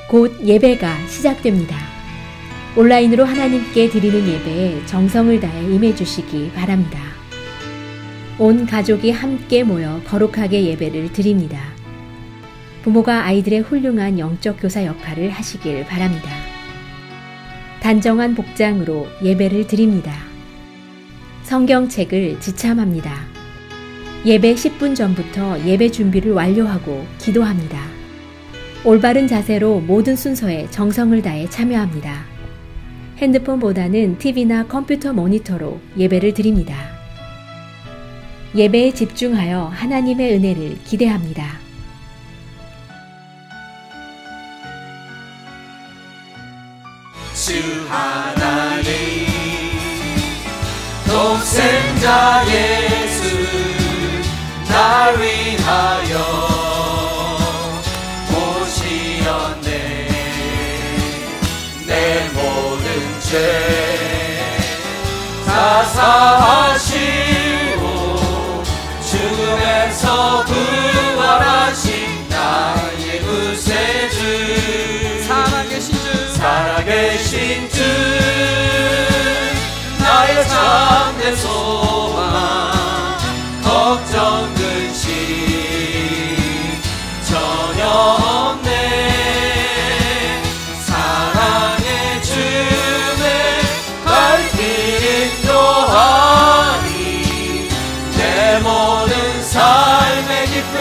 곧 예배가 시작됩니다. 온라인으로 하나님께 드리는 예배에 정성을 다해 임해주시기 바랍니다. 온 가족이 함께 모여 거룩하게 예배를 드립니다. 부모가 아이들의 훌륭한 영적 교사 역할을 하시길 바랍니다. 단정한 복장으로 예배를 드립니다. 성경책을 지참합니다. 예배 10분 전부터 예배 준비를 완료하고 기도합니다. 올바른 자세로 모든 순서에 정성을 다해 참여합니다. 핸드폰보다는 TV나 컴퓨터 모니터로 예배를 드립니다. 예배에 집중하여 하나님의 은혜를 기대합니다. 주 하나님 독생자 예수 날 위하여 오시었네. 내 모든 죄 다 사하시고 죽음에서 부활하신 나의 구세주 살아계신 주 나의 참된 소망 걱정 근심 전혀 없네. 사랑의 주의 갈 길 인도하니 내 모든 삶의 기쁨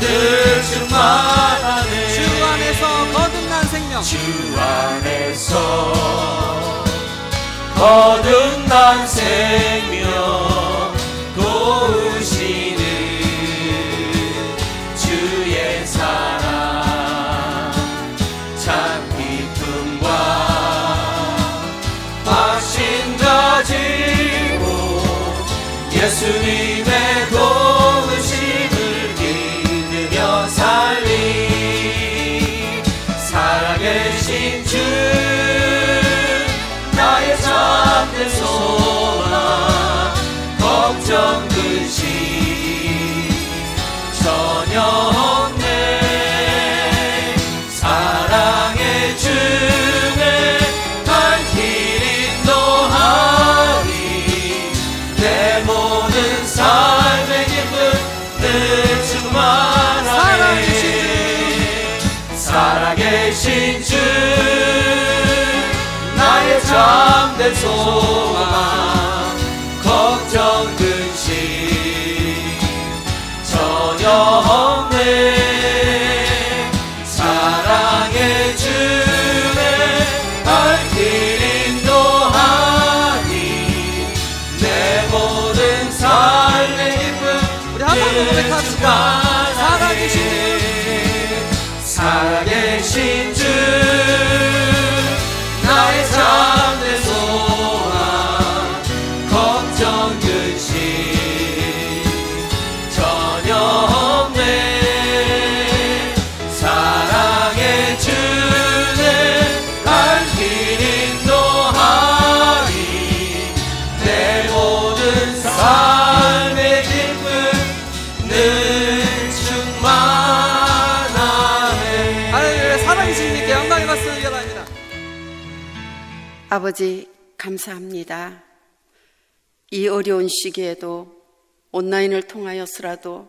늘 충만하네. 주 안에서 거듭난 생명, 주 안에서 거듭난 생명 도우시는 주의 사랑 참 기쁨과 확신 가지고 예수님의 도우심을 믿으며 살리. 살아계신 주 나의 참된 소망 걱정 근심 전혀 없네. 사랑의 주의 갈 길 인도하니 내 모든 삶의 기쁨 늘 충만하네. 살아계신 주 나의 참된 소망 걱정 근심 전혀 없네. 사랑의 주의 갈 길 인도하니 내 모든 삶의 기쁨 우리 한 번 더 고백합시다. 살아계신 주, 살아계신 주 나의 참된 소망 걱정 근심 전혀 없네. 사랑의 주의 갈 길 인도하니 내 모든 삶의 기쁨 늘 충만하네. 할렐루야. 살아계신 주님께 영광의 박수 드려랍니다. 아버지 감사합니다. 이 어려운 시기에도 온라인을 통하여서라도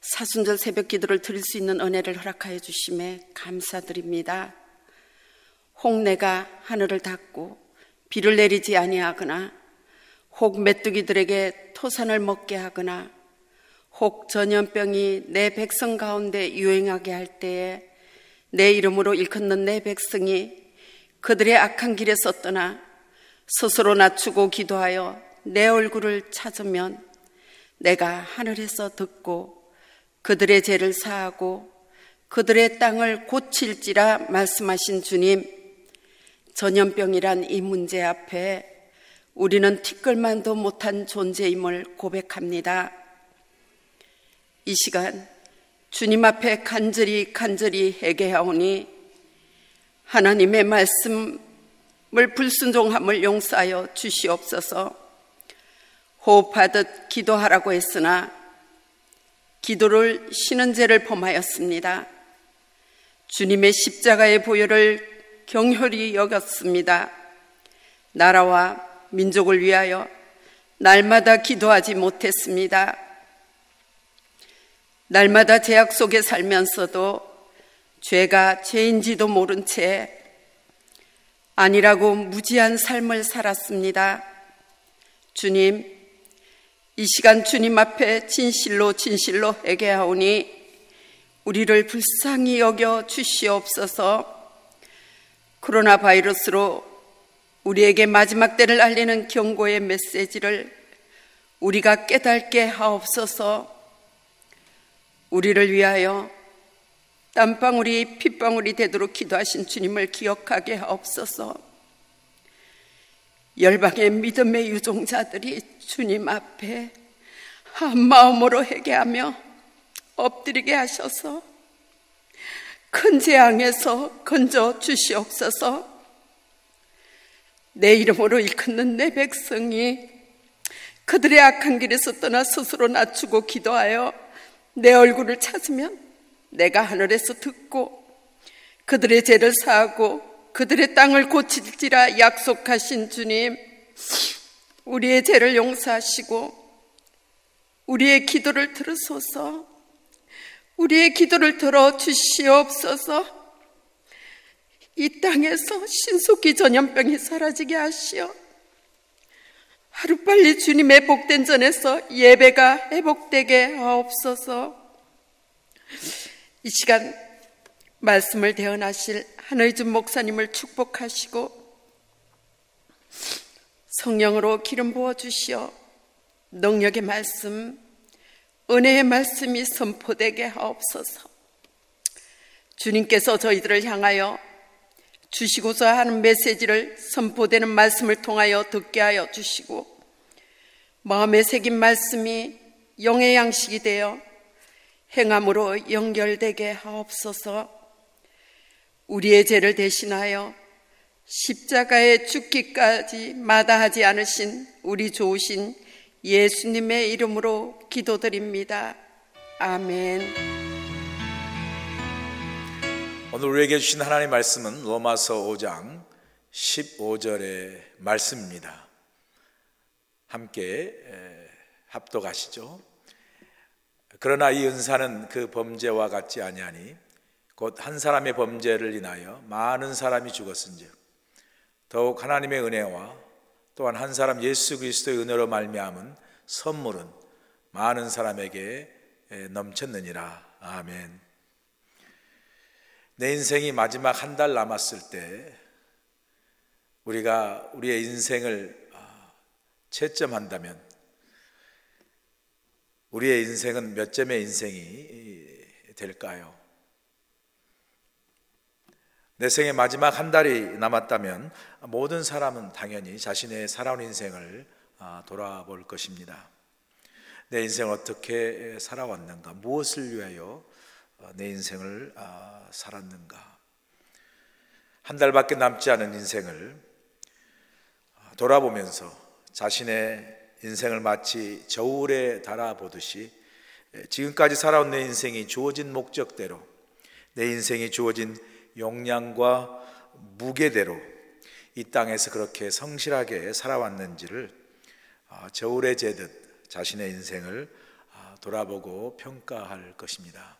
사순절 새벽 기도를 드릴 수 있는 은혜를 허락하여 주심에 감사드립니다. 혹 내가 하늘을 닫고 비를 내리지 아니하거나 혹 메뚜기들에게 토산을 먹게 하거나 혹 전염병이 내 백성 가운데 유행하게 할 때에 내 이름으로 일컫는 내 백성이 그들의 악한 길에서 떠나 스스로 낮추고 기도하여 내 얼굴을 찾으면 내가 하늘에서 듣고 그들의 죄를 사하고 그들의 땅을 고칠지라 말씀하신 주님, 전염병이란 이 문제 앞에 우리는 티끌만도 못한 존재임을 고백합니다. 이 시간 주님 앞에 간절히 회개하오니 하나님의 말씀을 불순종함을 용서하여 주시옵소서. 호흡하듯 기도하라고 했으나 기도를 쉬는 죄를 범하였습니다. 주님의 십자가의 보혈을 경혈히 여겼습니다. 나라와 민족을 위하여 날마다 기도하지 못했습니다. 날마다 죄악 속에 살면서도 죄가 죄인지도 모른 채 아니라고 무지한 삶을 살았습니다. 주님, 이 시간 주님 앞에 진실로 회개하오니 우리를 불쌍히 여겨 주시옵소서. 코로나 바이러스로 우리에게 마지막 때를 알리는 경고의 메시지를 우리가 깨닫게 하옵소서. 우리를 위하여 땀방울이 핏방울이 되도록 기도하신 주님을 기억하게 하옵소서. 열방의 믿음의 유종자들이 주님 앞에 한 마음으로 회개하며 엎드리게 하셔서 큰 재앙에서 건져 주시옵소서. 내 이름으로 일컫는 내 백성이 그들의 악한 길에서 떠나 스스로 낮추고 기도하여 내 얼굴을 찾으면 내가 하늘에서 듣고 그들의 죄를 사하고 그들의 땅을 고칠지라 약속하신 주님, 우리의 죄를 용서하시고 우리의 기도를 들으소서. 우리의 기도를 들어 주시옵소서. 이 땅에서 신속히 전염병이 사라지게 하시어 하루빨리 주님의 복된 전에서 예배가 회복되게 하옵소서. 이 시간 말씀을 대언하실 한의준 목사님을 축복하시고 성령으로 기름 부어주시어 능력의 말씀, 은혜의 말씀이 선포되게 하옵소서. 주님께서 저희들을 향하여 주시고자 하는 메시지를 선포되는 말씀을 통하여 듣게 하여 주시고 마음에 새긴 말씀이 영의 양식이 되어 행함으로 연결되게 하옵소서. 우리의 죄를 대신하여 십자가에 죽기까지 마다하지 않으신 우리 좋으신 예수님의 이름으로 기도드립니다. 아멘. 오늘 우리에게 주신 하나님의 말씀은 로마서 5장 15절의 말씀입니다. 함께 합독하시죠. 그러나 이 은사는 그 범죄와 같지 아니하니 곧 한 사람의 범죄를 인하여 많은 사람이 죽었은즉 더욱 하나님의 은혜와 또한 한 사람 예수 그리스도의 은혜로 말미암은 선물은 많은 사람에게 넘쳤느니라. 아멘. 내 인생이 마지막 한 달 남았을 때 우리가 우리의 인생을 채점한다면 우리의 인생은 몇 점의 인생이 될까요? 내 생의 마지막 한 달이 남았다면 모든 사람은 당연히 자신의 살아온 인생을 돌아볼 것입니다. 내 인생을 어떻게 살아왔는가? 무엇을 위하여 내 인생을 살았는가? 한 달밖에 남지 않은 인생을 돌아보면서 자신의 인생을 마치 저울에 달아보듯이 지금까지 살아온 내 인생이 주어진 목적대로, 내 인생이 주어진 용량과 무게대로 이 땅에서 그렇게 성실하게 살아왔는지를 저울에 재듯 자신의 인생을 돌아보고 평가할 것입니다.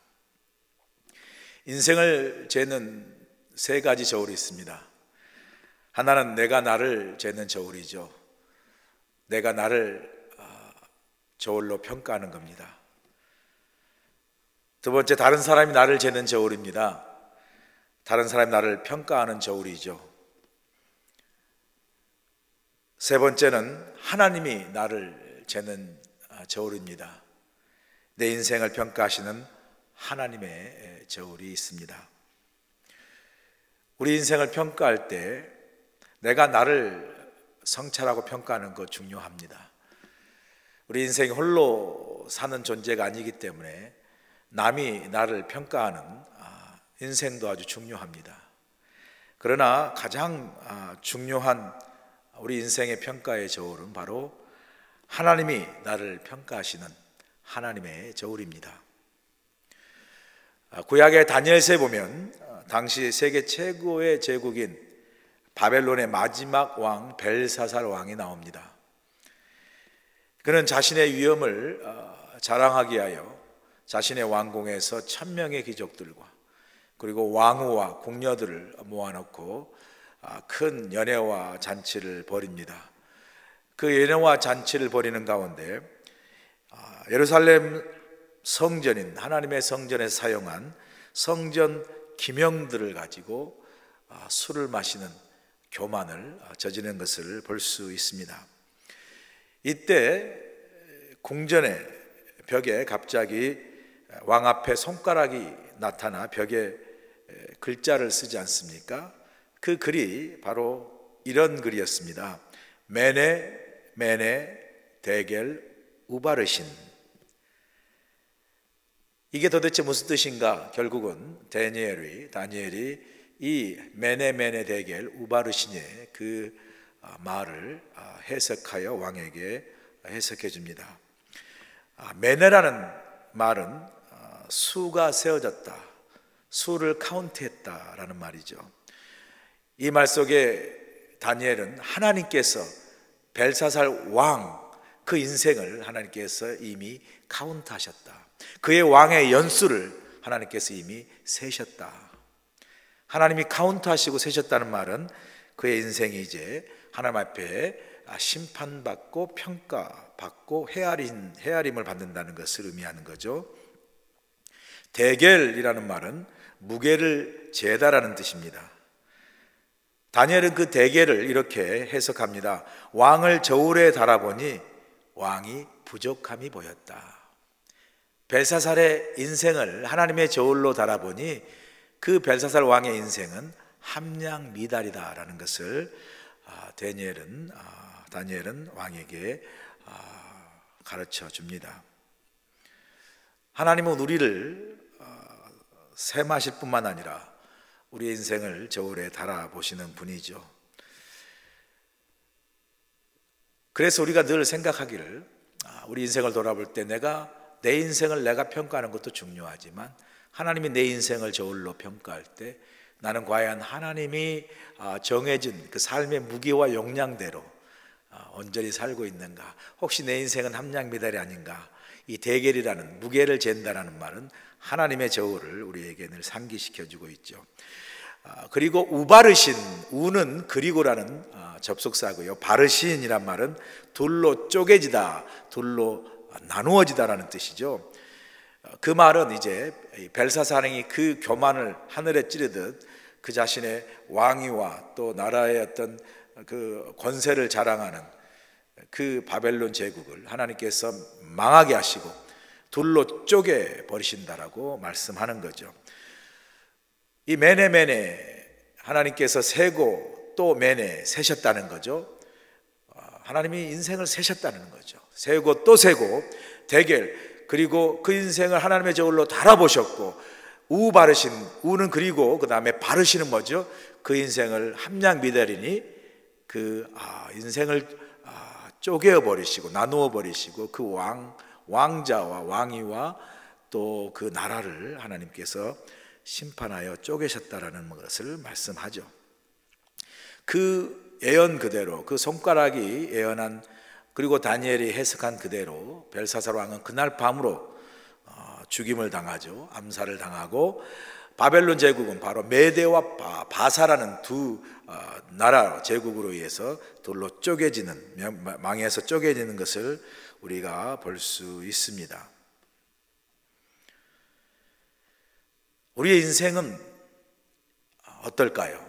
인생을 재는 세 가지 저울이 있습니다. 하나는 내가 나를 재는 저울이죠. 내가 나를 저울로 평가하는 겁니다. 두 번째, 다른 사람이 나를 재는 저울입니다. 다른 사람이 나를 평가하는 저울이죠. 세 번째는 하나님이 나를 재는 저울입니다. 내 인생을 평가하시는 하나님의 저울이 있습니다. 우리 인생을 평가할 때 내가 나를 성찰하고 평가하는 것 중요합니다. 우리 인생이 홀로 사는 존재가 아니기 때문에 남이 나를 평가하는 인생도 아주 중요합니다. 그러나 가장 중요한 우리 인생의 평가의 저울은 바로 하나님이 나를 평가하시는 하나님의 저울입니다. 구약의 다니엘서에 보면 당시 세계 최고의 제국인 바벨론의 마지막 왕 벨사살 왕이 나옵니다. 그는 자신의 위엄을 자랑하기 위하여 자신의 왕궁에서 1000명의 귀족들과 그리고 왕후와 궁녀들을 모아놓고 큰 연회와 잔치를 벌입니다. 그 연회와 잔치를 벌이는 가운데 예루살렘 성전인 하나님의 성전에서 사용한 성전 기명들을 가지고 술을 마시는 교만을 저지르는 것을 볼 수 있습니다. 이때 궁전의 벽에 갑자기 왕 앞에 손가락이 나타나 벽에 글자를 쓰지 않습니까? 그 글이 바로 이런 글이었습니다. 메네 메네 데겔 우바르신. 이게 도대체 무슨 뜻인가? 결국은 다니엘이 이 메네 메네 데겔 우바르신의 그 말을 해석하여 왕에게 해석해 줍니다. 메네라는 말은 수가 세워졌다, 수를 카운트했다라는 말이죠. 이 말 속에 다니엘은 하나님께서 벨사살 왕 그 인생을 하나님께서 이미 카운트하셨다, 그의 왕의 연수를 하나님께서 이미 세셨다. 하나님이 카운트하시고 세셨다는 말은 그의 인생이 이제 하나님 앞에 심판받고 평가받고 헤아림을 받는다는 것을 의미하는 거죠. 데겔이라는 말은 무게를 재다라는 뜻입니다. 다니엘은 그 데겔을 이렇게 해석합니다. 왕을 저울에 달아보니 왕이 부족함이 보였다. 벨사살의 인생을 하나님의 저울로 달아보니 그 벨사살 왕의 인생은 함량 미달이다라는 것을 다니엘은 왕에게 가르쳐 줍니다. 하나님은 우리를 셈하실 뿐만 아니라 우리의 인생을 저울에 달아보시는 분이죠. 그래서 우리가 늘 생각하기를, 우리 인생을 돌아볼 때 내 인생을 내가 평가하는 것도 중요하지만 하나님이 내 인생을 저울로 평가할 때 나는 과연 하나님이 정해진 그 삶의 무게와 용량대로 온전히 살고 있는가? 혹시 내 인생은 함량미달이 아닌가? 이 대결이라는 무게를 잰다라는 말은 하나님의 저울을 우리에게 늘 상기시켜주고 있죠. 그리고 우바르신, 우는 그리고라는 접속사고요. 바르신이란 말은 둘로 쪼개지다, 둘로 나누어지다라는 뜻이죠. 그 말은 이제 벨사살이 그 교만을 하늘에 찌르듯 그 자신의 왕위와 또 나라의 어떤 그 권세를 자랑하는 그 바벨론 제국을 하나님께서 망하게 하시고 둘로 쪼개 버리신다라고 말씀하는 거죠. 이 메네 하나님께서 세고 또 메네 세셨다는 거죠. 하나님이 인생을 세셨다는 거죠. 세고 또 세고 데겔, 그리고 그 인생을 하나님의 저울로 달아보셨고, 우 바르신, 우는 그리고 그 다음에 바르시는 뭐죠? 그 인생을 함량 미달이니 그 인생을 쪼개어 버리시고 나누어 버리시고 그 왕자와 왕위와 또 그 나라를 하나님께서 심판하여 쪼개셨다라는 것을 말씀하죠. 그 예언 그대로, 그 손가락이 예언한, 그리고 다니엘이 해석한 그대로 벨사살 왕은 그날 밤으로 죽임을 당하죠. 암살을 당하고 바벨론 제국은 바로 메대와 바사라는 두 나라 제국으로 의해서 돌로 쪼개지는, 망해서 쪼개지는 것을 우리가 볼 수 있습니다. 우리의 인생은 어떨까요?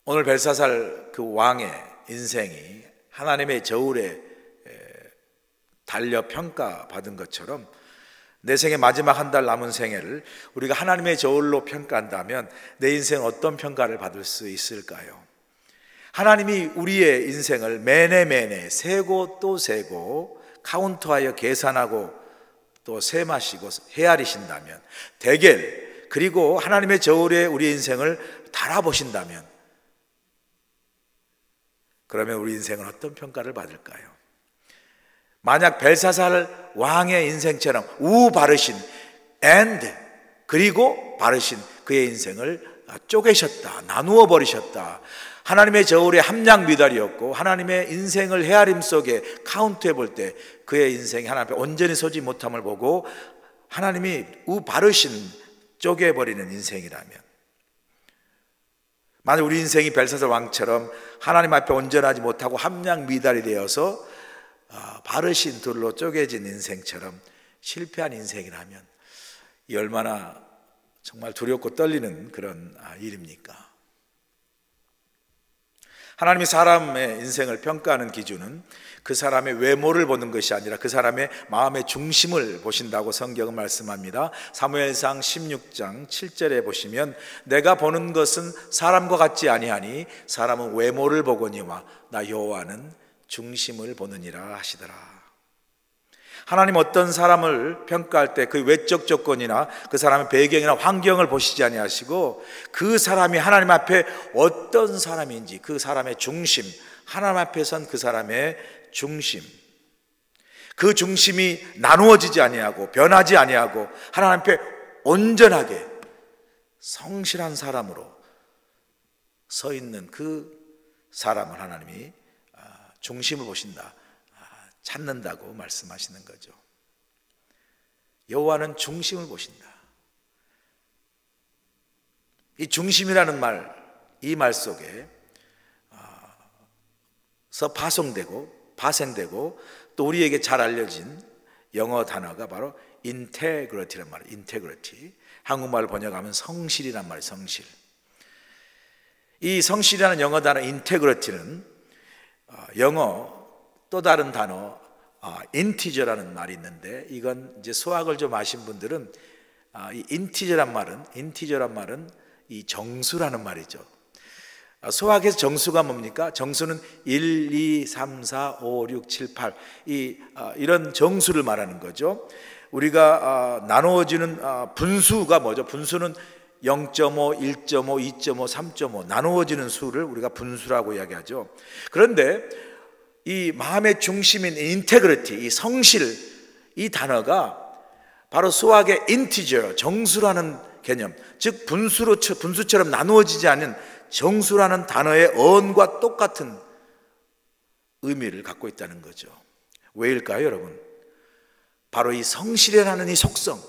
오늘 벨사살 그 왕의 인생이 하나님의 저울에 달려 평가받은 것처럼 내 생의 마지막 한 달 남은 생애를 우리가 하나님의 저울로 평가한다면 내 인생은 어떤 평가를 받을 수 있을까요? 하나님이 우리의 인생을 매네 세고 또 세고 카운트하여 계산하고 또 세마시고 헤아리신다면, 대결, 그리고 하나님의 저울에 우리의 인생을 달아보신다면, 그러면 우리 인생은 어떤 평가를 받을까요? 만약 벨사살 왕의 인생처럼 우 바르신 and 그리고 바르신 그의 인생을 쪼개셨다, 나누어 버리셨다. 하나님의 저울에 함량 미달이었고 하나님의 인생을 헤아림 속에 카운트해 볼 때 그의 인생이 하나님 앞에 온전히 서지 못함을 보고 하나님이 바르신 쪼개버리는 인생이라면, 만약 우리 인생이 벨사살 왕처럼 하나님 앞에 온전하지 못하고 함량 미달이 되어서 바르신 둘로 쪼개진 인생처럼 실패한 인생이라면 이 얼마나 정말 두렵고 떨리는 그런 일입니까? 하나님이 사람의 인생을 평가하는 기준은 그 사람의 외모를 보는 것이 아니라 그 사람의 마음의 중심을 보신다고 성경은 말씀합니다. 사무엘상 16장 7절에 보시면 내가 보는 것은 사람과 같지 아니하니 사람은 외모를 보거니와 나 여호와는 중심을 보느니라 하시더라. 하나님 어떤 사람을 평가할 때 그 외적 조건이나 그 사람의 배경이나 환경을 보시지 아니하시고 그 사람이 하나님 앞에 어떤 사람인지 그 사람의 중심, 하나님 앞에 선 그 사람의 중심, 그 중심이 나누어지지 아니하고 변하지 아니하고 하나님 앞에 온전하게 성실한 사람으로 서 있는 그 사람을 하나님이 중심을 보신다, 찾는다고 말씀하시는 거죠. 여호와는 중심을 보신다. 이 중심이라는 말, 이 말 속에 파생되고 또 우리에게 잘 알려진 영어 단어가 바로 integrity란 말이에요. integrity. 한국말로 번역하면 성실이란 말이에요. 성실. 이 성실이라는 영어 단어 integrity는 영어 또 다른 단어 인티저라는 말이 있는데, 이건 이제 수학을 좀 아신 분들은 이 인티저란 말은 이 정수라는 말이죠. 수학에서 정수가 뭡니까? 정수는 1, 2, 3, 4, 5, 6, 7, 8 이런 정수를 말하는 거죠. 우리가 나누어지는 분수가 뭐죠? 분수는 0.5, 1.5, 2.5, 3.5 나누어지는 수를 우리가 분수라고 이야기하죠. 그런데 이 마음의 중심인 인테그리티, 이 성실, 이 단어가 바로 수학의 인티저, 정수라는 개념, 즉 분수처럼 나누어지지 않는 정수라는 단어의 어원과 똑같은 의미를 갖고 있다는 거죠. 왜일까요, 여러분? 바로 이 성실이라는 이 속성,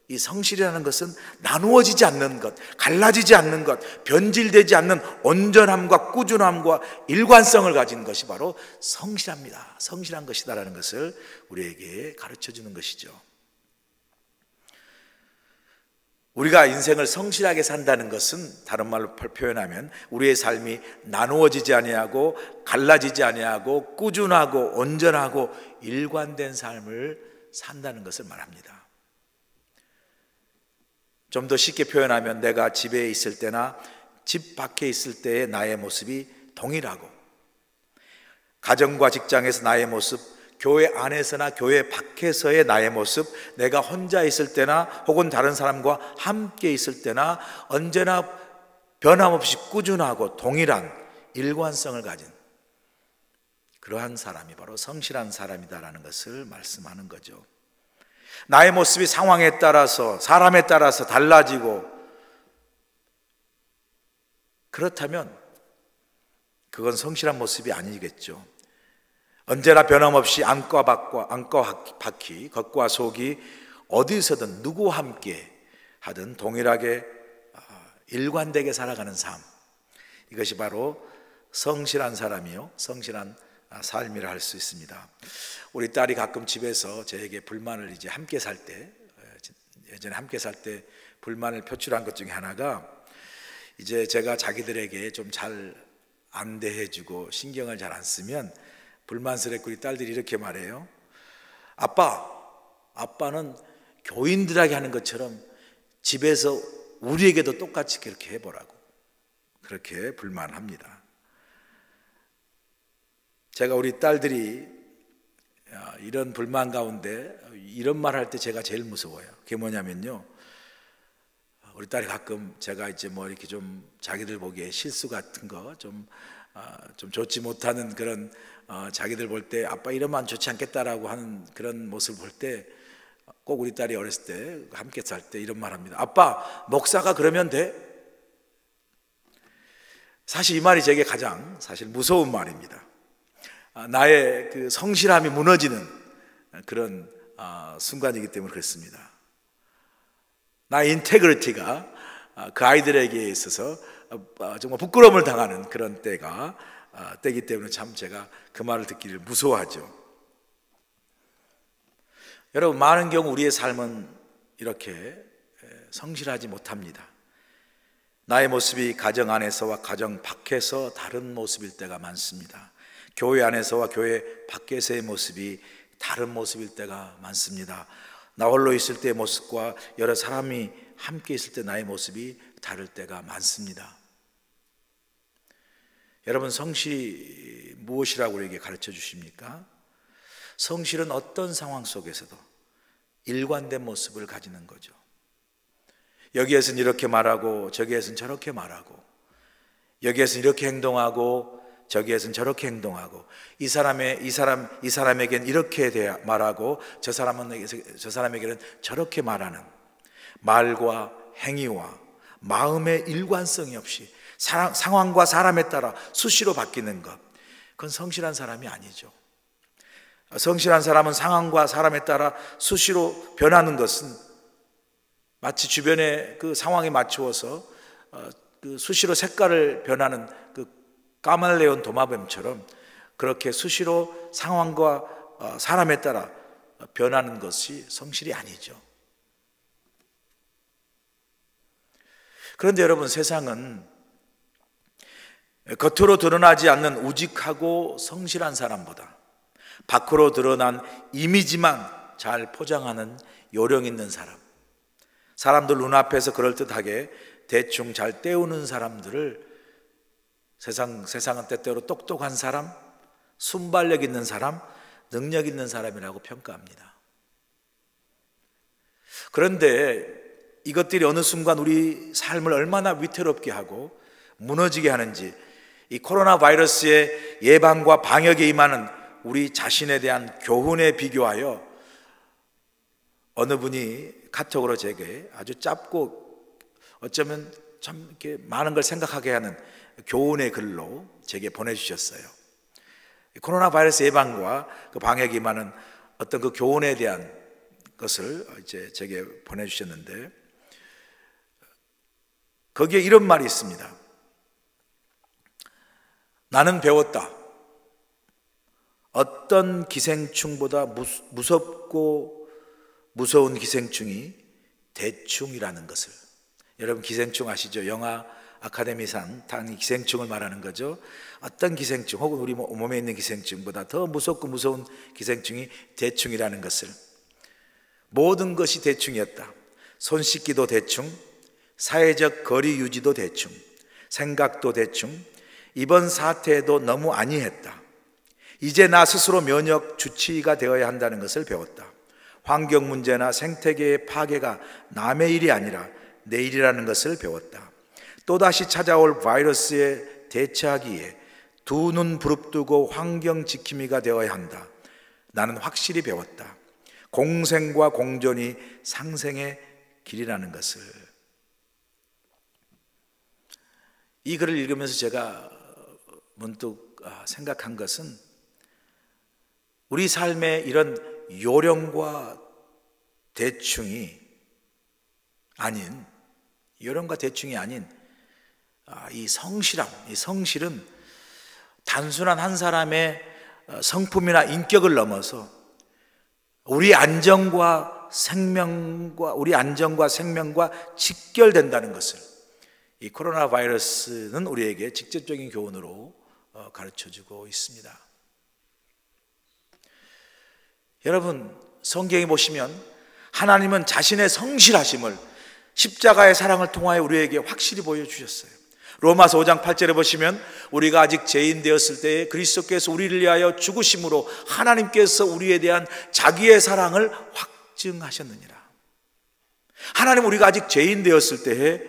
이 성실이라는 것은 나누어지지 않는 것, 갈라지지 않는 것, 변질되지 않는 온전함과 꾸준함과 일관성을 가진 것이 바로 성실합니다. 성실한 것이다라는 것을 우리에게 가르쳐 주는 것이죠. 우리가 인생을 성실하게 산다는 것은 다른 말로 표현하면 우리의 삶이 나누어지지 아니하고 갈라지지 아니하고 꾸준하고 온전하고 일관된 삶을 산다는 것을 말합니다. 좀 더 쉽게 표현하면 내가 집에 있을 때나 집 밖에 있을 때의 나의 모습이 동일하고, 가정과 직장에서 나의 모습, 교회 안에서나 교회 밖에서의 나의 모습, 내가 혼자 있을 때나 혹은 다른 사람과 함께 있을 때나 언제나 변함없이 꾸준하고 동일한 일관성을 가진 그러한 사람이 바로 성실한 사람이다라는 것을 말씀하는 거죠. 나의 모습이 상황에 따라서, 사람에 따라서 달라지고 그렇다면 그건 성실한 모습이 아니겠죠. 언제나 변함없이 안과 바퀴, 겉과 속이 어디서든 누구와 함께 하든 동일하게 일관되게 살아가는 삶, 이것이 바로 성실한 사람이요, 성실한 삶이라 할 수 있습니다. 우리 딸이 가끔 집에서 저에게 불만을 이제 함께 살 때, 예전에 함께 살 때 불만을 표출한 것 중에 하나가, 이제 제가 자기들에게 좀 잘 안 대해주고 신경을 잘 안 쓰면 불만스럽고 우리 딸들이 이렇게 말해요. 아빠는 교인들에게 하는 것처럼 집에서 우리에게도 똑같이 그렇게 해보라고, 그렇게 불만합니다. 제가 우리 딸들이 이런 불만 가운데 이런 말 할 때 제가 제일 무서워요. 그게 뭐냐면요, 우리 딸이 가끔 제가 이제 뭐 이렇게 좀 자기들 보기에 실수 같은 거 좀 좋지 못하는 그런 자기들 볼 때 아빠 이러면 좋지 않겠다라고 하는 그런 모습을 볼 때 꼭 우리 딸이 어렸을 때 함께 살 때 이런 말 합니다. 아빠, 목사가 그러면 돼? 사실 이 말이 제게 가장 사실 무서운 말입니다. 나의 그 성실함이 무너지는 그런 순간이기 때문에 그렇습니다. 나의 인테그리티가 그 아이들에게 있어서 정말 부끄러움을 당하는 그런 때이기 때문에 참 제가 그 말을 듣기를 무서워하죠. 여러분, 많은 경우 우리의 삶은 이렇게 성실하지 못합니다. 나의 모습이 가정 안에서와 가정 밖에서 다른 모습일 때가 많습니다. 교회 안에서와 교회 밖에서의 모습이 다른 모습일 때가 많습니다. 나 홀로 있을 때의 모습과 여러 사람이 함께 있을 때 나의 모습이 다를 때가 많습니다. 여러분, 성실이 무엇이라고 우리에게 가르쳐 주십니까? 성실은 어떤 상황 속에서도 일관된 모습을 가지는 거죠. 여기에서는 이렇게 말하고 저기에서는 저렇게 말하고, 여기에서는 이렇게 행동하고 저기에서는 저렇게 행동하고, 이 사람에게는 이렇게 말하고 저 사람에게는 저렇게 말하는 말과 행위와 마음의 일관성이 없이 상황과 사람에 따라 수시로 바뀌는 것, 그건 성실한 사람이 아니죠. 성실한 사람은 상황과 사람에 따라 수시로 변하는 것은 마치 주변의 그 상황에 맞추어서 그 수시로 색깔을 변하는 그 까말레온 도마뱀처럼 그렇게 수시로 상황과 사람에 따라 변하는 것이 성실이 아니죠. 그런데 여러분, 세상은 겉으로 드러나지 않는 우직하고 성실한 사람보다 밖으로 드러난 이미지만 잘 포장하는 요령 있는 사람들 눈앞에서 그럴듯하게 대충 잘 때우는 사람들을 세상은 때때로 똑똑한 사람, 순발력 있는 사람, 능력 있는 사람이라고 평가합니다. 그런데 이것들이 어느 순간 우리 삶을 얼마나 위태롭게 하고 무너지게 하는지, 이 코로나 바이러스의 예방과 방역에 임하는 우리 자신에 대한 교훈에 비교하여 어느 분이 카톡으로 제게 아주 짧고 어쩌면 참 이렇게 많은 걸 생각하게 하는 교훈의 글로 제게 보내주셨어요. 코로나 바이러스 예방과 그 방역에 임하는 어떤 그 교훈에 대한 것을 이제 제게 보내주셨는데, 거기에 이런 말이 있습니다. 나는 배웠다. 어떤 기생충보다 무섭고 무서운 기생충이 대충이라는 것을. 여러분, 기생충 아시죠? 영화 아카데미상 탄 기생충을 말하는 거죠. 어떤 기생충 혹은 우리 몸에 있는 기생충보다 더 무섭고 무서운 기생충이 대충이라는 것을. 모든 것이 대충이었다. 손 씻기도 대충, 사회적 거리 유지도 대충, 생각도 대충, 이번 사태에도 너무 안이했다. 이제 나 스스로 면역 주치의가 되어야 한다는 것을 배웠다. 환경 문제나 생태계의 파괴가 남의 일이 아니라 내 일이라는 것을 배웠다. 또다시 찾아올 바이러스에 대처하기에 두 눈 부릅뜨고 환경 지킴이가 되어야 한다. 나는 확실히 배웠다. 공생과 공존이 상생의 길이라는 것을. 이 글을 읽으면서 제가 문득 생각한 것은, 우리 삶의 이런 요령과 대충이 아닌 이 성실은 단순한 한 사람의 성품이나 인격을 넘어서 우리 안정과 생명과 직결된다는 것을 이 코로나 바이러스는 우리에게 직접적인 교훈으로 가르쳐주고 있습니다. 여러분, 성경에 보시면 하나님은 자신의 성실하심을 십자가의 사랑을 통하여 우리에게 확실히 보여주셨어요. 로마서 5장 8절에 보시면 우리가 아직 죄인 되었을 때에 그리스도께서 우리를 위하여 죽으심으로 하나님께서 우리에 대한 자기의 사랑을 확증하셨느니라. 하나님, 우리가 아직 죄인 되었을 때에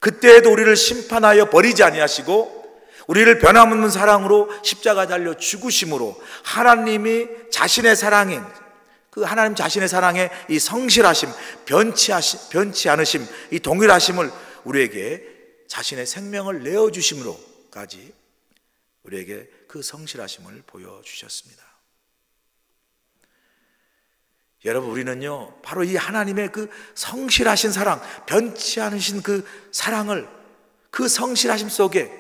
그때에도 우리를 심판하여 버리지 아니하시고 우리를 변함없는 사랑으로 십자가 달려 죽으심으로 하나님이 자신의 사랑인 그 하나님 자신의 사랑의 이 성실하심, 변치 않으심, 이 동일하심을 우리에게 자신의 생명을 내어주심으로까지 우리에게 그 성실하심을 보여주셨습니다. 여러분, 우리는요 바로 이 하나님의 그 성실하신 사랑, 변치 않으신 그 사랑을, 그 성실하심 속에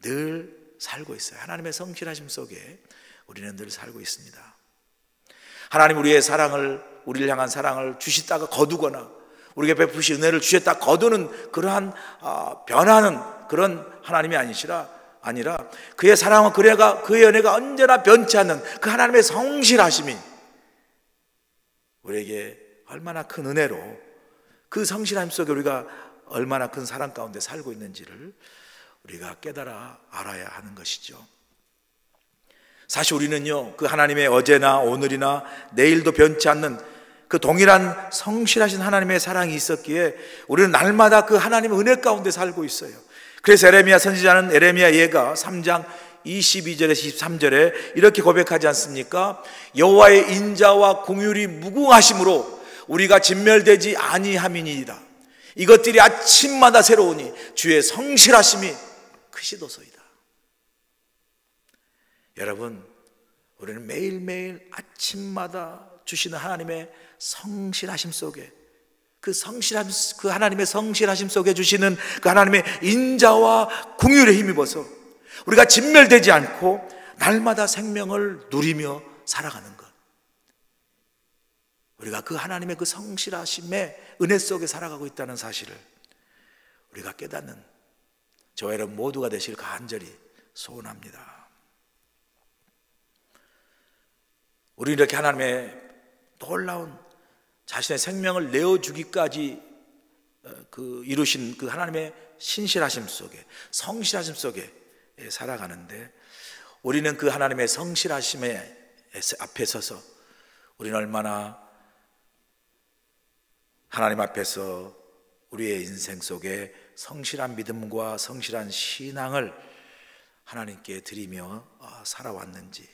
늘 살고 있어요. 하나님의 성실하심 속에 우리는 늘 살고 있습니다. 하나님 우리의 사랑을, 우리를 향한 사랑을 주시다가 거두거나 우리에게 베푸신 은혜를 주셨다 거두는 그러한 변하는 그런 하나님이 아니라 그의 사랑은 그의 은혜가 언제나 변치 않는 그 하나님의 성실하심이 우리에게 얼마나 큰 은혜로, 그 성실함 속에 우리가 얼마나 큰 사랑 가운데 살고 있는지를 우리가 깨달아 알아야 하는 것이죠. 사실 우리는요 그 하나님의 어제나 오늘이나 내일도 변치 않는 그 동일한 성실하신 하나님의 사랑이 있었기에 우리는 날마다 그 하나님의 은혜 가운데 살고 있어요. 그래서 에레미야 선지자는 에레미야 예가 3장 22절에서 23절에 이렇게 고백하지 않습니까? 여호와의 인자와 공율이 무궁하심으로 우리가 진멸되지 아니함이니이다. 이것들이 아침마다 새로우니 주의 성실하심이 크시도소이다. 여러분, 우리는 매일매일 아침마다 주시는 하나님의 성실하심 속에, 그 하나님의 성실하심 속에 주시는 그 하나님의 인자와 긍휼에 힘입어서 우리가 진멸되지 않고 날마다 생명을 누리며 살아가는 것, 우리가 그 하나님의 그 성실하심의 은혜 속에 살아가고 있다는 사실을 우리가 깨닫는 저와 여러분 모두가 되실 간절히 소원합니다. 우리는 이렇게 하나님의 놀라운 자신의 생명을 내어주기까지 이루신 그 하나님의 신실하심 속에, 성실하심 속에 살아가는데, 우리는 그 하나님의 성실하심의 앞에 서서 우리는 얼마나 하나님 앞에서 우리의 인생 속에 성실한 믿음과 성실한 신앙을 하나님께 드리며 살아왔는지,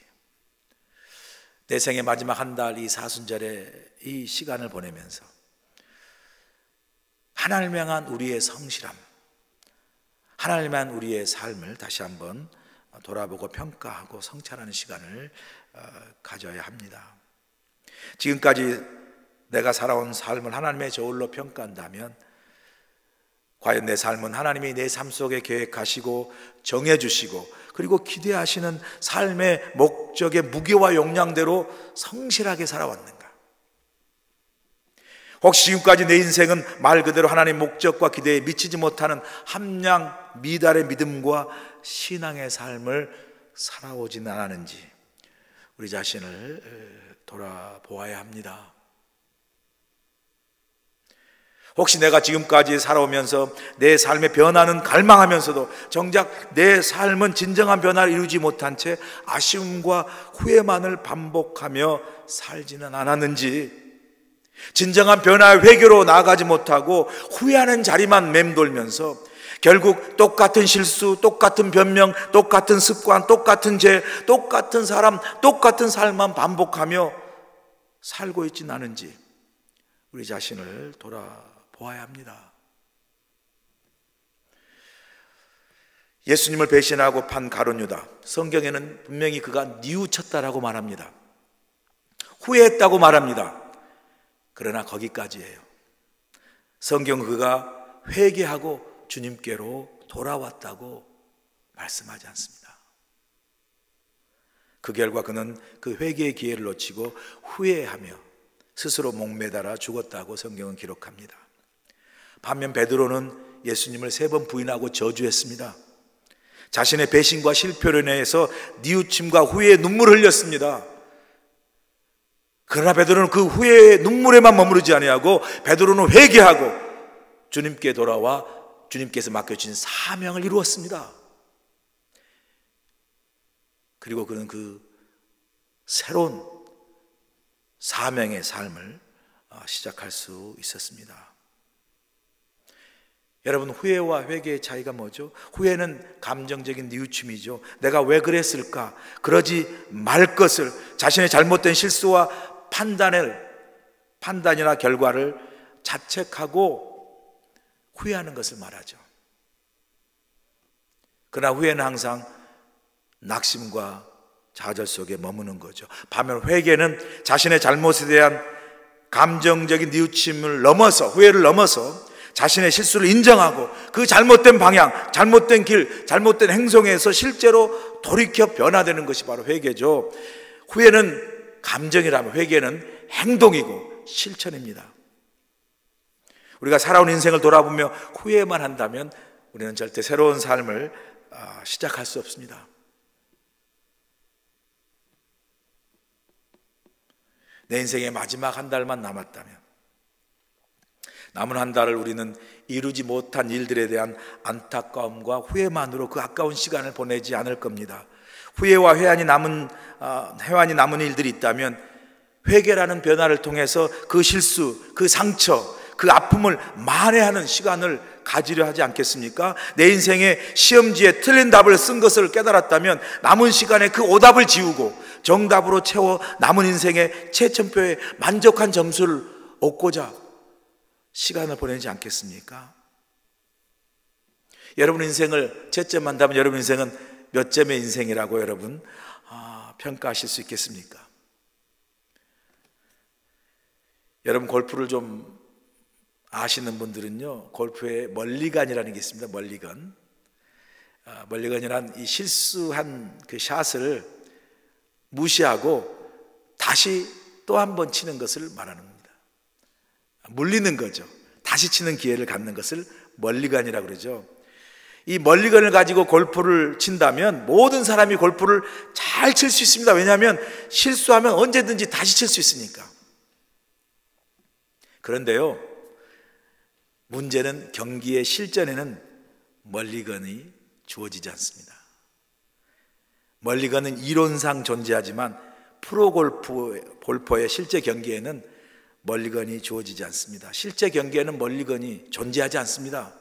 내 생의 마지막 한 달 이 사순절에 이 시간을 보내면서 하나님을 향한 우리의 성실함, 하나님을 향한 우리의 삶을 다시 한번 돌아보고 평가하고 성찰하는 시간을 가져야 합니다. 지금까지 내가 살아온 삶을 하나님의 저울로 평가한다면 과연 내 삶은 하나님이 내 삶 속에 계획하시고 정해주시고 그리고 기대하시는 삶의 목적의 무게와 용량대로 성실하게 살아왔는가? 혹시 지금까지 내 인생은 말 그대로 하나님의 목적과 기대에 미치지 못하는 함량 미달의 믿음과 신앙의 삶을 살아오지는 않았는지 우리 자신을 돌아보아야 합니다. 혹시 내가 지금까지 살아오면서 내 삶의 변화는 갈망하면서도 정작 내 삶은 진정한 변화를 이루지 못한 채 아쉬움과 후회만을 반복하며 살지는 않았는지, 진정한 변화의 회개로 나아가지 못하고 후회하는 자리만 맴돌면서 결국 똑같은 실수, 똑같은 변명, 똑같은 습관, 똑같은 죄, 똑같은 사람, 똑같은 삶만 반복하며 살고 있지는 않은지 우리 자신을 돌아보아야 합니다. 예수님을 배신하고 판 가룟 유다, 성경에는 분명히 그가 뉘우쳤다라고 말합니다. 후회했다고 말합니다. 그러나 거기까지예요. 성경은 그가 회개하고 주님께로 돌아왔다고 말씀하지 않습니다. 그 결과 그는 그 회개의 기회를 놓치고 후회하며 스스로 목매달아 죽었다고 성경은 기록합니다. 반면 베드로는 예수님을 3번 부인하고 저주했습니다. 자신의 배신과 실패로 인해서 뉘우침과 후회의 눈물을 흘렸습니다. 그러나 베드로는 그 후회의 눈물에만 머무르지 아니하고 베드로는 회개하고 주님께 돌아와 주님께서 맡겨주신 사명을 이루었습니다. 그리고 그는 그 새로운 사명의 삶을 시작할 수 있었습니다. 여러분, 후회와 회개의 차이가 뭐죠? 후회는 감정적인 뉘우침이죠. 내가 왜 그랬을까? 그러지 말 것을, 자신의 잘못된 실수와 판단이나 결과를 자책하고 후회하는 것을 말하죠. 그러나 후회는 항상 낙심과 좌절 속에 머무는 거죠. 반면 회개는 자신의 잘못에 대한 감정적인 뉘우침을 넘어서, 후회를 넘어서 자신의 실수를 인정하고 그 잘못된 방향, 잘못된 길, 잘못된 행동에서 실제로 돌이켜 변화되는 것이 바로 회개죠. 후회는 감정이라면 회개는 행동이고 실천입니다. 우리가 살아온 인생을 돌아보며 후회만 한다면 우리는 절대 새로운 삶을 시작할 수 없습니다. 내 인생의 마지막 한 달만 남았다면, 남은 한 달을 우리는 이루지 못한 일들에 대한 안타까움과 후회만으로 그 아까운 시간을 보내지 않을 겁니다. 후회와 회한이 남은 일들이 있다면 회개라는 변화를 통해서 그 실수, 그 상처, 그 아픔을 만회하는 시간을 가지려 하지 않겠습니까? 내 인생의 시험지에 틀린 답을 쓴 것을 깨달았다면 남은 시간에 그 오답을 지우고 정답으로 채워 남은 인생의 채점표에 만족한 점수를 얻고자 시간을 보내지 않겠습니까? 여러분 인생을 채점한다면 여러분 인생은 몇 점의 인생이라고 여러분 평가하실 수 있겠습니까? 여러분 골프를 좀 아시는 분들은요, 골프에 멀리건이라는 게 있습니다. 멀리건. 멀리건이란 이 실수한 그 샷을 무시하고 다시 또 한 번 치는 것을 말하는 겁니다. 물리는 거죠. 다시 치는 기회를 갖는 것을 멀리건이라고 그러죠. 이 멀리건을 가지고 골프를 친다면 모든 사람이 골프를 잘 칠 수 있습니다. 왜냐하면 실수하면 언제든지 다시 칠 수 있으니까. 그런데요, 문제는 경기의 실전에는 멀리건이 주어지지 않습니다. 멀리건은 이론상 존재하지만 프로 골퍼의 실제 경기에는 멀리건이 주어지지 않습니다. 실제 경기에는 멀리건이 존재하지 않습니다.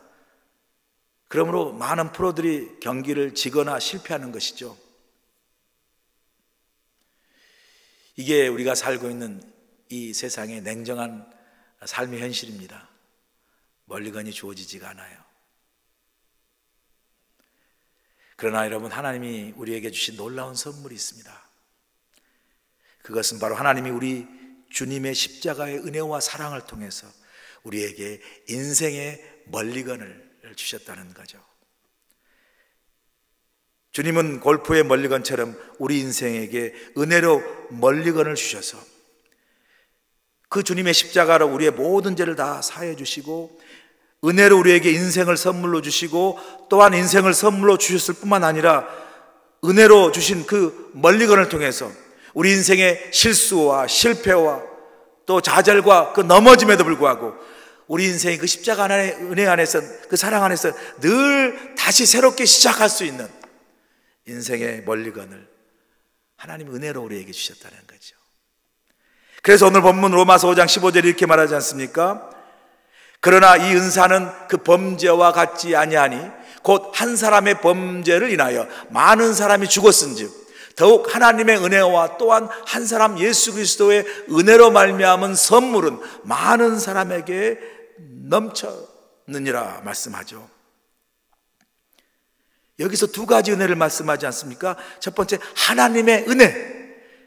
그러므로 많은 프로들이 경기를 지거나 실패하는 것이죠. 이게 우리가 살고 있는 이 세상의 냉정한 삶의 현실입니다. 멀리건이 주어지지가 않아요. 그러나 여러분, 하나님이 우리에게 주신 놀라운 선물이 있습니다. 그것은 바로 하나님이 우리 주님의 십자가의 은혜와 사랑을 통해서 우리에게 인생의 멀리건을 주셨다는 거죠. 주님은 골프의 멀리건처럼 우리 인생에게 은혜로 멀리건을 주셔서 그 주님의 십자가로 우리의 모든 죄를 다 사해 주시고 은혜로 우리에게 인생을 선물로 주시고 또한 인생을 선물로 주셨을 뿐만 아니라 은혜로 주신 그 멀리건을 통해서 우리 인생의 실수와 실패와 또 좌절과 그 넘어짐에도 불구하고 우리 인생이 그 십자가 안에 은혜 안에서 그 사랑 안에서 늘 다시 새롭게 시작할 수 있는 인생의 멀리건을 하나님 은혜로 우리에게 주셨다는 거죠. 그래서 오늘 본문 로마서 5장 15절에 이렇게 말하지 않습니까? 그러나 이 은사는 그 범죄와 같지 아니하니 곧 한 사람의 범죄를 인하여 많은 사람이 죽었은즉 더욱 하나님의 은혜와 또한 한 사람 예수 그리스도의 은혜로 말미암은 선물은 많은 사람에게 넘쳤느니라 말씀하죠. 여기서 두 가지 은혜를 말씀하지 않습니까? 첫 번째 하나님의 은혜,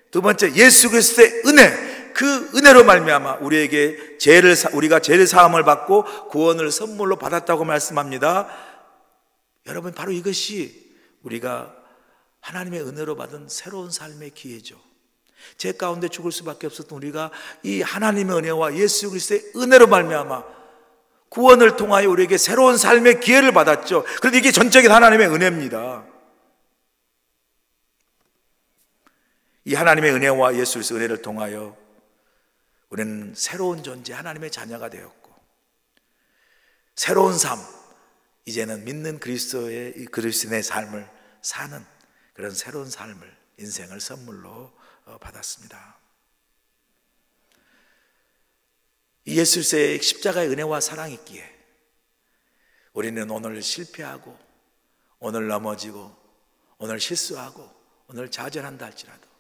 두 번째 예수 그리스도의 은혜. 그 은혜로 말미암아 우리에게 우리가 죄를 사함을 받고 구원을 선물로 받았다고 말씀합니다. 여러분, 바로 이것이 우리가 하나님의 은혜로 받은 새로운 삶의 기회죠. 죄 가운데 죽을 수밖에 없었던 우리가 이 하나님의 은혜와 예수 그리스도의 은혜로 말미암아 구원을 통하여 우리에게 새로운 삶의 기회를 받았죠. 그런데 이게 전적인 하나님의 은혜입니다. 이 하나님의 은혜와 예수 그리스도의 은혜를 통하여 우리는 새로운 존재, 하나님의 자녀가 되었고 새로운 삶, 이제는 믿는 그리스도인의 삶을 사는 그런 새로운 삶을, 인생을 선물로 받았습니다. 이 예수 그리스도의 십자가의 은혜와 사랑이 있기에 우리는 오늘 실패하고 오늘 넘어지고 오늘 실수하고 오늘 좌절한다 할지라도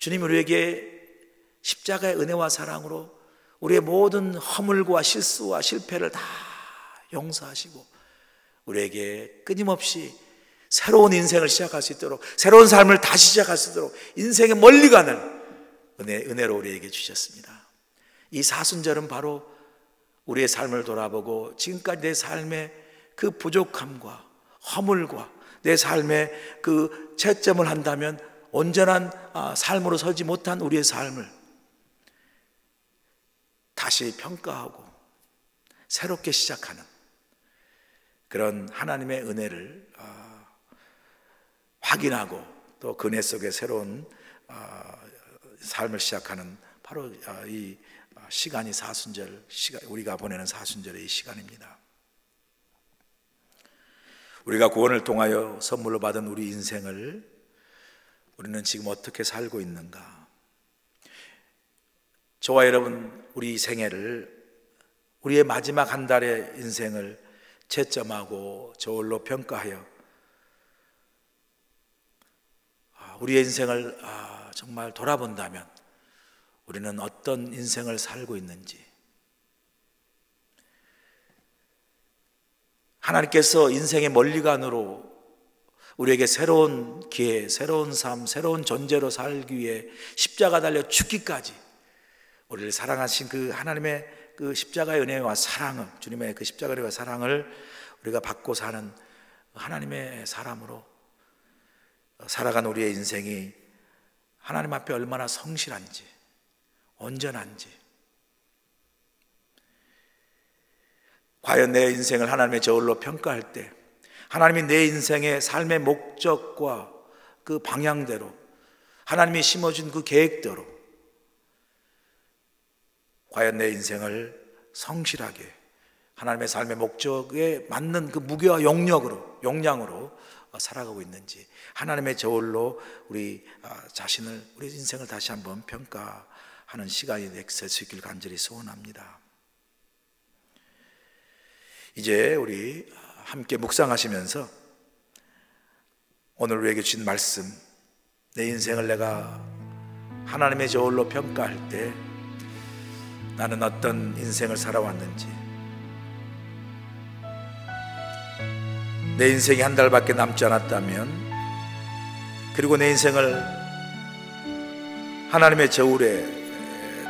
주님 우리에게 십자가의 은혜와 사랑으로 우리의 모든 허물과 실수와 실패를 다 용서하시고 우리에게 끊임없이 새로운 인생을 시작할 수 있도록, 새로운 삶을 다시 시작할 수 있도록 인생의 멀리 가는 은혜로 우리에게 주셨습니다. 이 사순절은 바로 우리의 삶을 돌아보고 지금까지 내 삶의 그 부족함과 허물과 내 삶의 그 채점을 한다면 온전한 삶으로 서지 못한 우리의 삶을 다시 평가하고 새롭게 시작하는 그런 하나님의 은혜를 확인하고 또 그 은혜 속에 새로운 삶을 시작하는 바로 이 시간이 사순절, 우리가 보내는 사순절의 이 시간입니다. 우리가 구원을 통하여 선물로 받은 우리 인생을 우리는 지금 어떻게 살고 있는가? 저와 여러분, 우리 생애를, 우리의 마지막 한 달의 인생을 채점하고 저울로 평가하여 우리의 인생을 정말 돌아본다면 우리는 어떤 인생을 살고 있는지, 하나님께서 인생의 멀리간으로 우리에게 새로운 기회, 새로운 삶, 새로운 존재로 살기 위해 십자가 달려 죽기까지 우리를 사랑하신 그 하나님의 그 십자가의 은혜와 사랑을, 주님의 그 십자가의 은혜와 사랑을 우리가 받고 사는 하나님의 사람으로 살아간 우리의 인생이 하나님 앞에 얼마나 성실한지, 온전한지, 과연 내 인생을 하나님의 저울로 평가할 때 하나님이 내 인생의 삶의 목적과 그 방향대로, 하나님이 심어준 그 계획대로 과연 내 인생을 성실하게 하나님의 삶의 목적에 맞는 그 무게와 용량으로 살아가고 있는지, 하나님의 저울로 우리 자신을, 우리 인생을 다시 한번 평가하는 시간이 될 수 있길 간절히 소원합니다. 이제 우리 함께 묵상하시면서 오늘 우리에게 주신 말씀, 내 인생을 내가 하나님의 저울로 평가할 때 나는 어떤 인생을 살아왔는지, 내 인생이 한 달밖에 남지 않았다면, 그리고 내 인생을 하나님의 저울에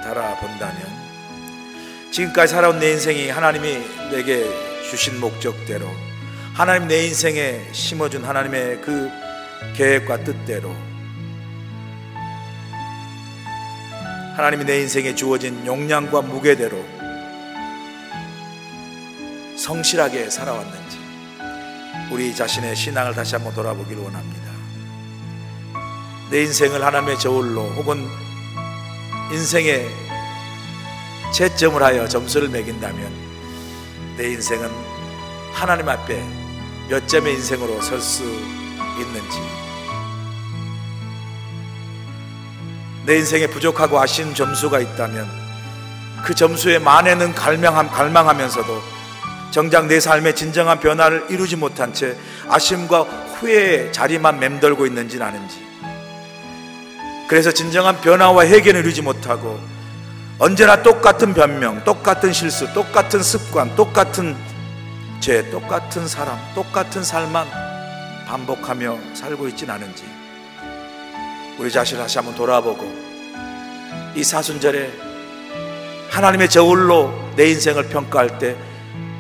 달아본다면 지금까지 살아온 내 인생이 하나님이 내게 주신 목적대로, 하나님 내 인생에 심어준 하나님의 그 계획과 뜻대로, 하나님이 내 인생에 주어진 용량과 무게대로 성실하게 살아왔는지 우리 자신의 신앙을 다시 한번 돌아보기를 원합니다. 내 인생을 하나님의 저울로 혹은 인생의 채점을 하여 점수를 매긴다면 내 인생은 하나님 앞에 몇 점의 인생으로 설 수 있는지, 내 인생에 부족하고 아쉬운 점수가 있다면 그 점수에 만에는 갈망하면서도 정작 내 삶의 진정한 변화를 이루지 못한 채 아쉬움과 후회의 자리만 맴돌고 있는지는 아는지, 그래서 진정한 변화와 해결을 이루지 못하고 언제나 똑같은 변명, 똑같은 실수, 똑같은 습관, 똑같은 죄, 똑같은 사람, 똑같은 삶만 반복하며 살고 있지는 않은지 우리 자신을 다시 한번 돌아보고 이 사순절에 하나님의 저울로 내 인생을 평가할 때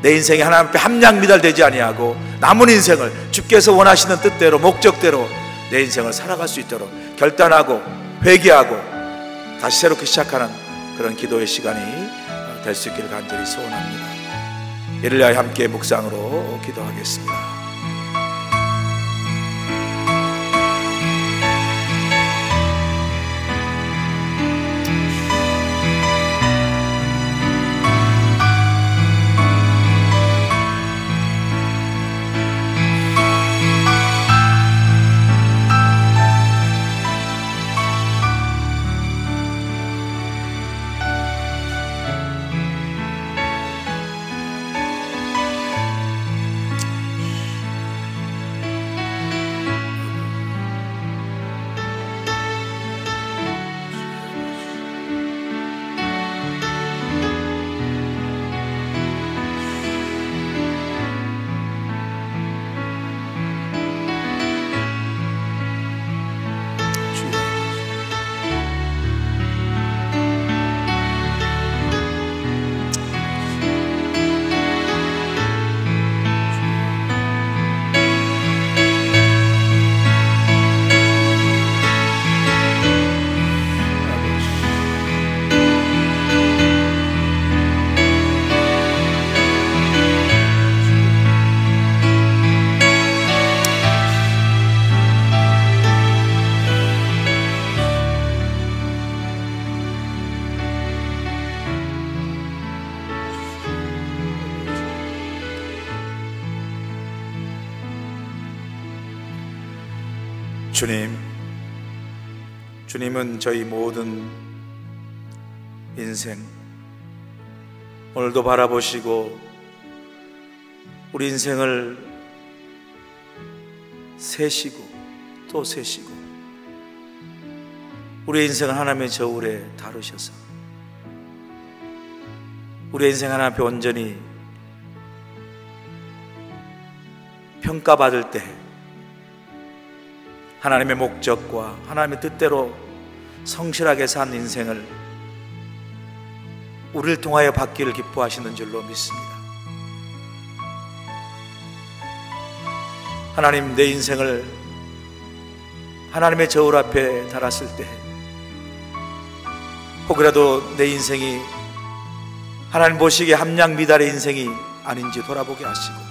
내 인생이 하나님 앞에 함량 미달되지 아니하고 남은 인생을 주께서 원하시는 뜻대로, 목적대로 내 인생을 살아갈 수 있도록 결단하고 회개하고 다시 새롭게 시작하는 그런 기도의 시간이 될 수 있기를 간절히 소원합니다. 이를 위하여 함께 묵상으로 기도하겠습니다. 주님은 저희 모든 인생 오늘도 바라보시고 우리 인생을 세시고 또 세시고 우리의 인생을 하나님의 저울에 다루셔서 우리의 인생 하나님 앞에 온전히 평가받을 때 하나님의 목적과 하나님의 뜻대로 성실하게 산 인생을 우리를 통하여 받기를 기뻐하시는 줄로 믿습니다. 하나님, 내 인생을 하나님의 저울 앞에 달았을 때 혹이라도 내 인생이 하나님 보시기에 함량 미달의 인생이 아닌지 돌아보게 하시고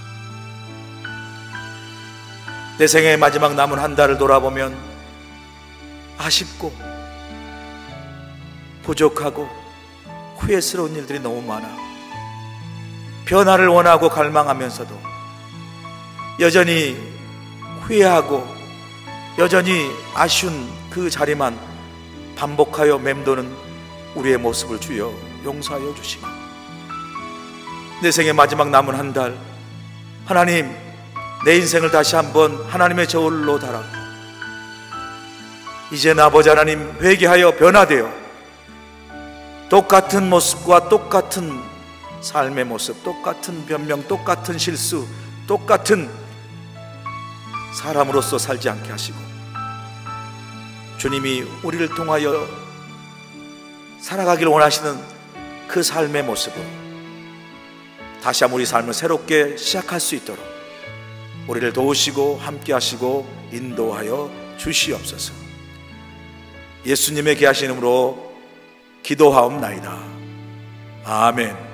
내 생애의 마지막 남은 한 달을 돌아보면 아쉽고 부족하고 후회스러운 일들이 너무 많아 변화를 원하고 갈망하면서도 여전히 후회하고 여전히 아쉬운 그 자리만 반복하여 맴도는 우리의 모습을 주여 용서하여 주시고 내 생의 마지막 남은 한 달 하나님, 내 인생을 다시 한번 하나님의 저울로 달아 이제는 아버지 하나님 회개하여 변화되어 똑같은 모습과 똑같은 삶의 모습, 똑같은 변명, 똑같은 실수, 똑같은 사람으로서 살지 않게 하시고 주님이 우리를 통하여 살아가기를 원하시는 그 삶의 모습으로 다시 한번 우리 삶을 새롭게 시작할 수 있도록 우리를 도우시고 함께 하시고 인도하여 주시옵소서. 예수님의 귀하신 이름으로 기도하옵나이다. 아멘.